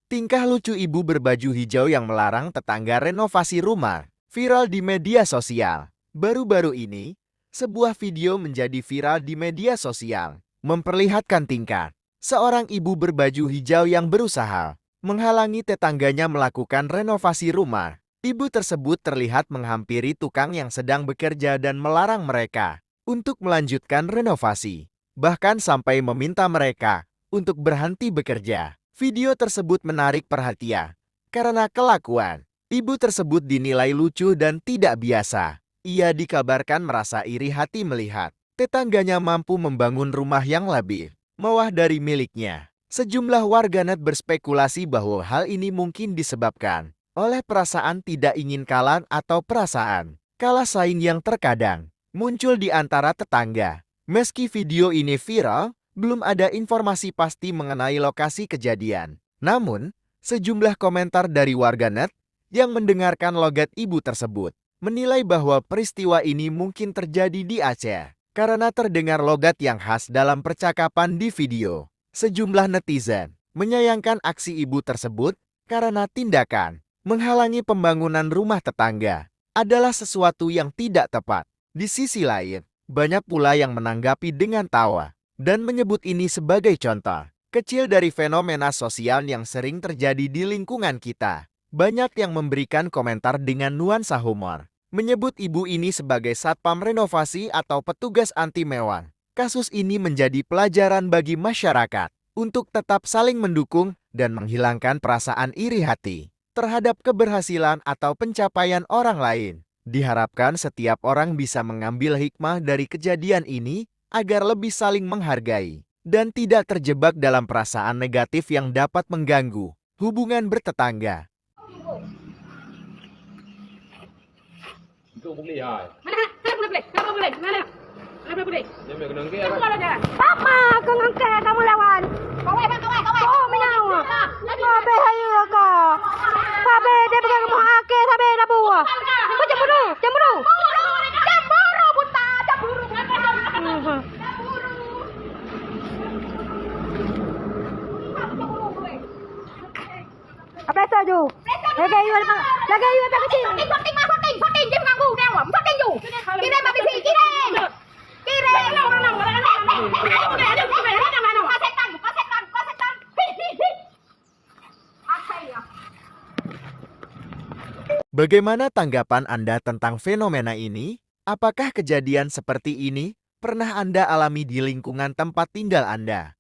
Tingkah lucu ibu berbaju hijau yang melarang tetangga renovasi rumah, viral di media sosial. Baru-baru ini, sebuah video menjadi viral di media sosial, memperlihatkan tingkah seorang ibu berbaju hijau yang berusaha menghalangi tetangganya melakukan renovasi rumah. Ibu tersebut terlihat menghampiri tukang yang sedang bekerja dan melarang mereka untuk melanjutkan renovasi, bahkan sampai meminta mereka untuk berhenti bekerja. Video tersebut menarik perhatian karena kelakuan ibu tersebut dinilai lucu dan tidak biasa. Ia dikabarkan merasa iri hati melihat tetangganya mampu membangun rumah yang lebih mewah dari miliknya. Sejumlah warganet berspekulasi bahwa hal ini mungkin disebabkan oleh perasaan tidak ingin kalah atau perasaan kalah saing yang terkadang muncul di antara tetangga. Meski video ini viral, belum ada informasi pasti mengenai lokasi kejadian. Namun, sejumlah komentar dari warganet yang mendengarkan logat ibu tersebut menilai bahwa peristiwa ini mungkin terjadi di Aceh karena terdengar logat yang khas dalam percakapan di video. Sejumlah netizen menyayangkan aksi ibu tersebut karena tindakan menghalangi pembangunan rumah tetangga adalah sesuatu yang tidak tepat. Di sisi lain, banyak pula yang menanggapi dengan tawa dan menyebut ini sebagai contoh kecil dari fenomena sosial yang sering terjadi di lingkungan kita. Banyak yang memberikan komentar dengan nuansa humor, menyebut ibu ini sebagai satpam renovasi atau petugas anti mewah. Kasus ini menjadi pelajaran bagi masyarakat untuk tetap saling mendukung dan menghilangkan perasaan iri hati terhadap keberhasilan atau pencapaian orang lain. Diharapkan setiap orang bisa mengambil hikmah dari kejadian ini agar lebih saling menghargai dan tidak terjebak dalam perasaan negatif yang dapat mengganggu hubungan bertetangga. Itu boleh hai. Mana? Kenapa boleh? Kenapa boleh? Mana? Kenapa boleh? Dia mau kena ke Kamu apa? kalau jalan. Apa? Kau ngangkat kamu lawan. Kawai, kawai, kawai. Oh, menyawa. Kabe hayo ka. Kabe dia pegang kamu ake, kabe dah buah. Kau cemburu, cemburu. Cemburu buta, cemburu. Apa itu ju? Lagi you ada kecil. Sorting, dia mengganggu dia. Sorting ju. Kirim habis ini, kirim. Bagaimana tanggapan Anda tentang fenomena ini? Apakah kejadian seperti ini pernah Anda alami di lingkungan tempat tinggal Anda?